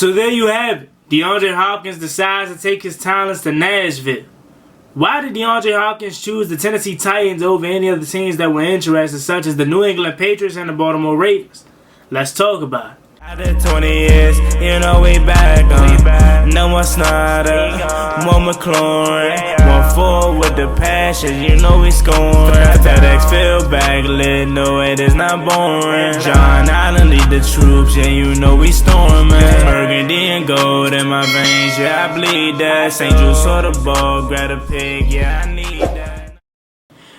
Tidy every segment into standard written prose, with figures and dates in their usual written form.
So there you have it. DeAndre Hopkins decides to take his talents to Nashville. Why did DeAndre Hopkins choose the Tennessee Titans over any other teams that were interested, such as the New England Patriots and the Baltimore Ravens? Let's talk about it. After 20 years, you know we back on. No more Snyder, more McLaurin. 1-4 with the passion, you know we scoring. FedEx field back lit, no it is not boring. John Allen lead the troops, yeah you know we storming. Burgundy and gold in my veins, yeah I bleed that. St. Jude saw the ball, grab a pig, yeah I need that.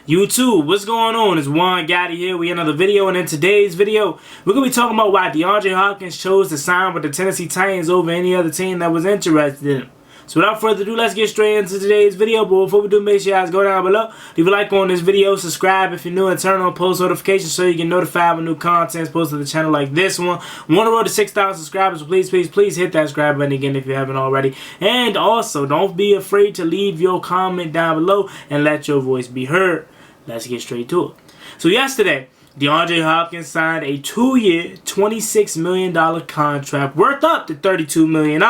YouTube, what's going on? It's Juan Gotti here. We got another video, and in today's video, we're going to be talking about why DeAndre Hopkins chose to sign with the Tennessee Titans over any other team that was interested in him. So without further ado, let's get straight into today's video. But before we do, make sure you guys go down below, leave a like on this video, subscribe if you're new, and turn on post notifications so you get notified when new content is posted to the channel like this one. We want to roll to 6,000 subscribers, so please hit that subscribe button again if you haven't already. And also, don't be afraid to leave your comment down below and let your voice be heard. Let's get straight to it. So yesterday, DeAndre Hopkins signed a 2-year, $26 million contract worth up to $32 million.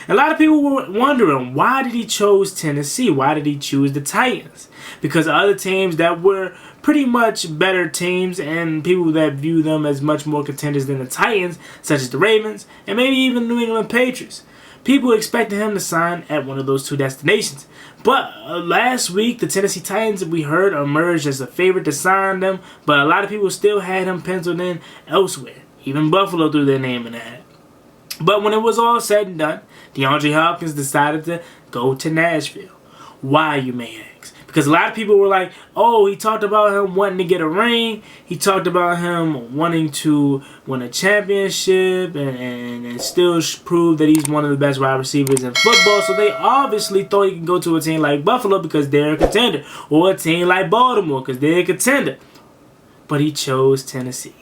A lot of people were wondering, why did he choose Tennessee? Why did he choose the Titans? Because other teams that were pretty much better teams and people that view them as much more contenders than the Titans, such as the Ravens and maybe even the New England Patriots. People expected him to sign at one of those two destinations. But last week, the Tennessee Titans, we heard, emerged as a favorite to sign them. But a lot of people still had him penciled in elsewhere. Even Buffalo threw their name in the hat. But when it was all said and done, DeAndre Hopkins decided to go to Nashville. Why, you may ask? Because a lot of people were like, oh, he talked about him wanting to get a ring. He talked about him wanting to win a championship and still prove that he's one of the best wide receivers in football. So they obviously thought he could go to a team like Buffalo because they're a contender. Or a team like Baltimore because they're a contender. But he chose Tennessee.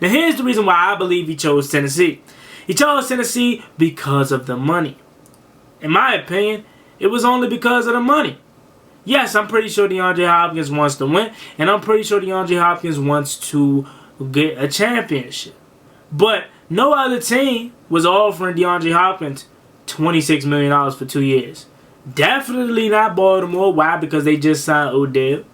Now here's the reason why I believe he chose Tennessee. He chose Tennessee because of the money. In my opinion, it was only because of the money. Yes, I'm pretty sure DeAndre Hopkins wants to win, and I'm pretty sure DeAndre Hopkins wants to get a championship. But no other team was offering DeAndre Hopkins $26 million for 2 years. Definitely not Baltimore. Why? Because they just signed Odell.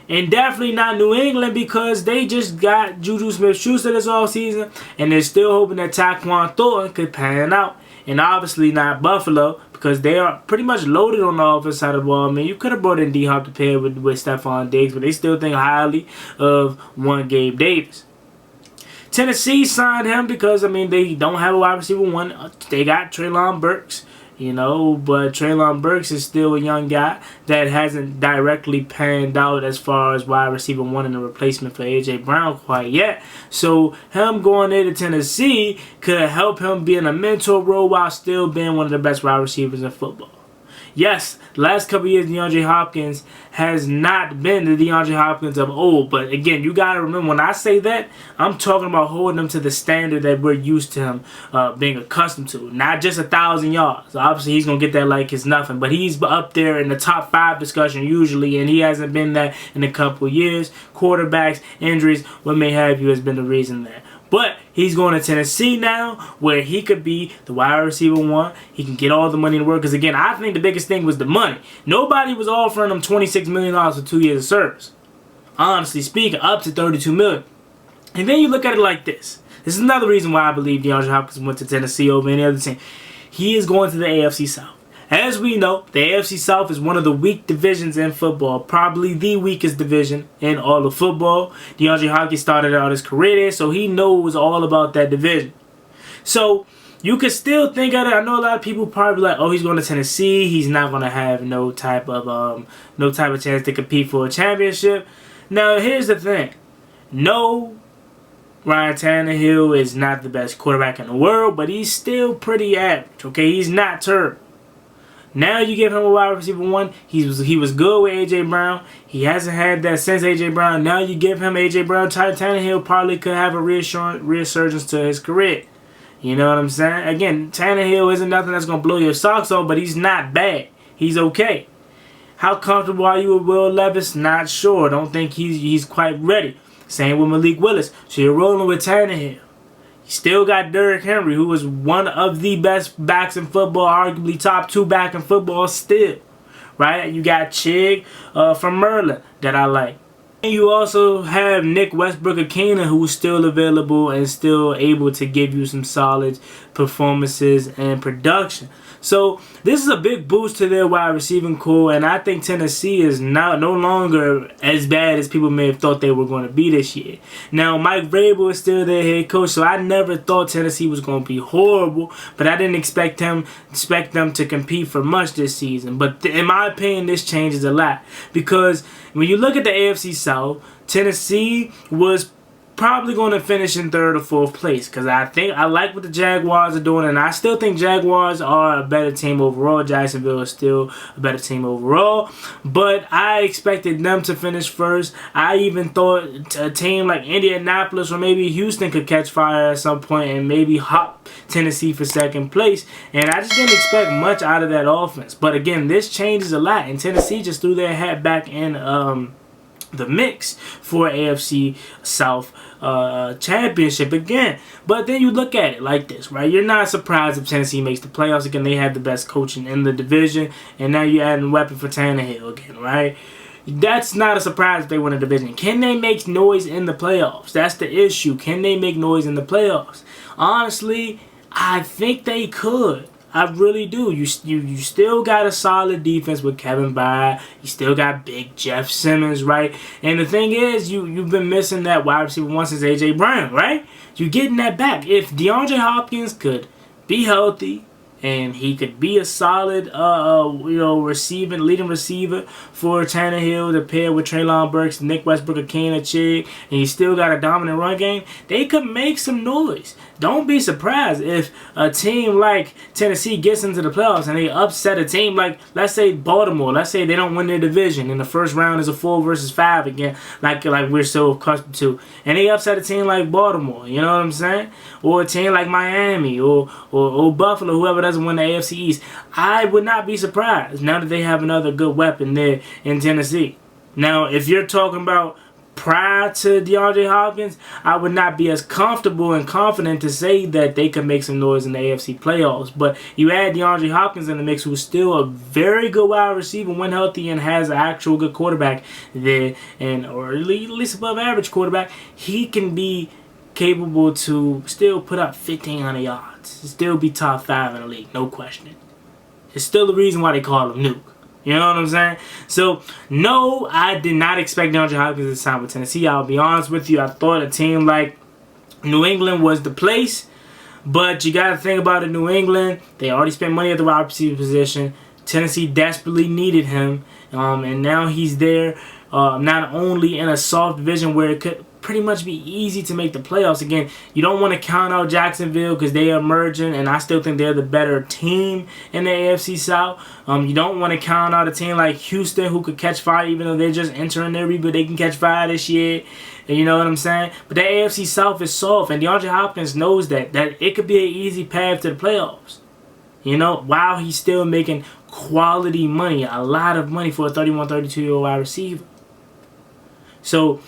And definitely not New England because they just got Juju Smith-Schuster this offseason, and they're still hoping that Tyquan Thornton could pan out. And obviously not Buffalo because they are pretty much loaded on the offensive side of the ball. I mean, you could have brought in D-Hop to pair with Stephon Diggs, but they still think highly of one Gabe Davis. Tennessee signed him because, I mean, they don't have a wide receiver one. They got Treylon Burks. You know, but Treylon Burks is still a young guy that hasn't directly panned out as far as wide receiver one and a replacement for A.J. Brown quite yet. So him going there to Tennessee could help him be in a mentor role while still being one of the best wide receivers in football. Yes, last couple of years, DeAndre Hopkins has not been the DeAndre Hopkins of old. But again, you got to remember, when I say that, I'm talking about holding him to the standard that we're used to him being accustomed to. Not just 1,000 yards. Obviously, he's going to get that like it's nothing. But he's up there in the top 5 discussion usually, and he hasn't been that in a couple of years. Quarterbacks, injuries, what may have you has been the reason there. But he's going to Tennessee now where he could be the wide receiver one. He can get all the money in the world. Because, again, I think the biggest thing was the money. Nobody was offering him $26 million for 2 years of service. Honestly speaking, up to $32 million. And then you look at it like this. This is another reason why I believe DeAndre Hopkins went to Tennessee over any other team. He is going to the AFC South. As we know, the AFC South is one of the weak divisions in football. Probably the weakest division in all of football. DeAndre Hopkins started out his career there, so he knows all about that division. So you could still think of it. I know a lot of people probably like, oh, he's going to Tennessee. He's not going to have no type of chance to compete for a championship. Now, here's the thing. No, Ryan Tannehill is not the best quarterback in the world, but he's still pretty average. Okay, he's not terrible. Now you give him a wide receiver one. He was good with A.J. Brown. He hasn't had that since A.J. Brown. Now you give him A.J. Brown. Tannehill probably could have a resurgence to his career. You know what I'm saying? Again, Tannehill isn't nothing that's going to blow your socks off, but he's not bad. He's okay. How comfortable are you with Will Levis? Not sure. Don't think he's quite ready. Same with Malik Willis. So you're rolling with Tannehill. You still got Derrick Henry, who is one of the best backs in football, arguably top 2 back in football still, right? You got Chig from Maryland that I like. And you also have Nick Westbrook-Akina, who's still available and still able to give you some solid performances and production. So this is a big boost to their wide receiving core, and I think Tennessee is no longer as bad as people may have thought they were going to be this year. Now, Mike Vrabel is still their head coach, so I never thought Tennessee was going to be horrible, but I didn't expect them to compete for much this season. But in my opinion, this changes a lot, because when you look at the AFC South, Tennessee was probably going to finish in 3rd or 4th place, because I like what the Jaguars are doing, and I still think Jaguars are a better team overall. Jacksonville is still a better team overall, but I expected them to finish first. I even thought a team like Indianapolis or maybe Houston could catch fire at some point and maybe hop Tennessee for 2nd place, and I just didn't expect much out of that offense. But again, this changes a lot, and Tennessee just threw their hat back in the mix for AFC South championship again. But then you look at it like this, right? You're not surprised if Tennessee makes the playoffs again. They have the best coaching in the division, and now you're adding a weapon for Tannehill again, right? That's not a surprise if they win a division. Can they make noise in the playoffs? That's the issue. Can they make noise in the playoffs? Honestly, I think they could. I really do. You still got a solid defense with Kevin Byard. You still got big Jeff Simmons, right? And the thing is, you've been missing that wide receiver one since A.J. Brown, right? You're getting that back. If DeAndre Hopkins could be healthy and he could be a solid, leading receiver for Tannehill to pair with Treylon Burks, Nick Westbrook-Akina, Chig, and you still got a dominant run game, they could make some noise. Don't be surprised if a team like Tennessee gets into the playoffs and they upset a team like, let's say, Baltimore. Let's say they don't win their division and the first round is a 4 versus 5 again, like we're so accustomed to. And they upset a team like Baltimore, you know what I'm saying? Or a team like Miami or Buffalo, whoever doesn't win the AFC East. I would not be surprised now that they have another good weapon there in Tennessee. Now, if you're talking about prior to DeAndre Hopkins, I would not be as comfortable and confident to say that they could make some noise in the AFC playoffs. But you add DeAndre Hopkins in the mix, who's still a very good wide receiver when healthy and has an actual good quarterback there, or at least above average quarterback, he can be capable to still put up 1,500 yards. Still be top 5 in the league, no question. It's still the reason why they call him Nuke. You know what I'm saying? So, no, I did not expect DeAndre Hopkins to sign with Tennessee. I'll be honest with you. I thought a team like New England was the place. But you got to think about it, New England. They already spent money at the wide receiver position. Tennessee desperately needed him. And now he's there, not only in a soft division where it could pretty much be easy to make the playoffs. Again, you don't want to count out Jacksonville because they are merging, and I still think they're the better team in the AFC South. You don't want to count out a team like Houston, who could catch fire even though they're just entering their rebuild. They can catch fire this year. You know what I'm saying? But the AFC South is soft, and DeAndre Hopkins knows that it could be an easy path to the playoffs. You know, while he's still making quality money, a lot of money for a 31, 32-year-old wide receiver. So,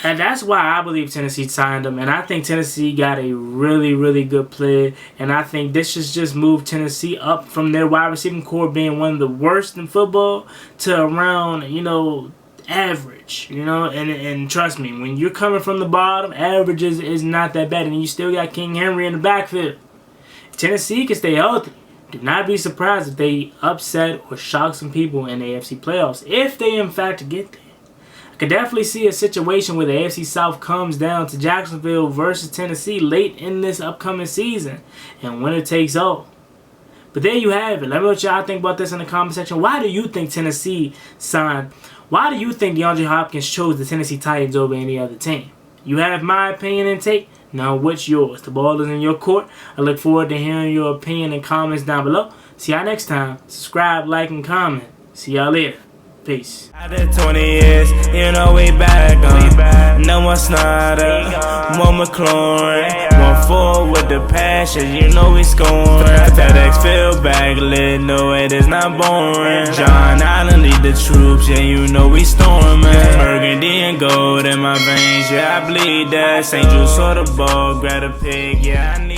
and that's why I believe Tennessee signed him. And I think Tennessee got a really, really good player. And I think this has just moved Tennessee up from their wide receiving core being one of the worst in football to around, average. And trust me, when you're coming from the bottom, average is not that bad. And you still got King Henry in the backfield. If Tennessee can stay healthy, do not be surprised if they upset or shock some people in the AFC playoffs, if they in fact get there. I could definitely see a situation where the AFC South comes down to Jacksonville versus Tennessee late in this upcoming season, and winner takes all. But there you have it. Let me know what y'all think about this in the comment section. Why do you think Tennessee signed? Why do you think DeAndre Hopkins chose the Tennessee Titans over any other team? You have my opinion and take. Now, what's yours? The ball is in your court. I look forward to hearing your opinion and comments down below. See y'all next time. Subscribe, like, and comment. See y'all later. Peace. After 20 years, we back. No more Snyder, more McLaurin, forward with the passion, you know we scoring. FedEx field bag lit, no it is not boring. John Allen lead the troops, yeah you know we storming. Burgundy and gold in my veins, yeah I bleed that. St. Jude saw the ball, grab a pig, yeah I need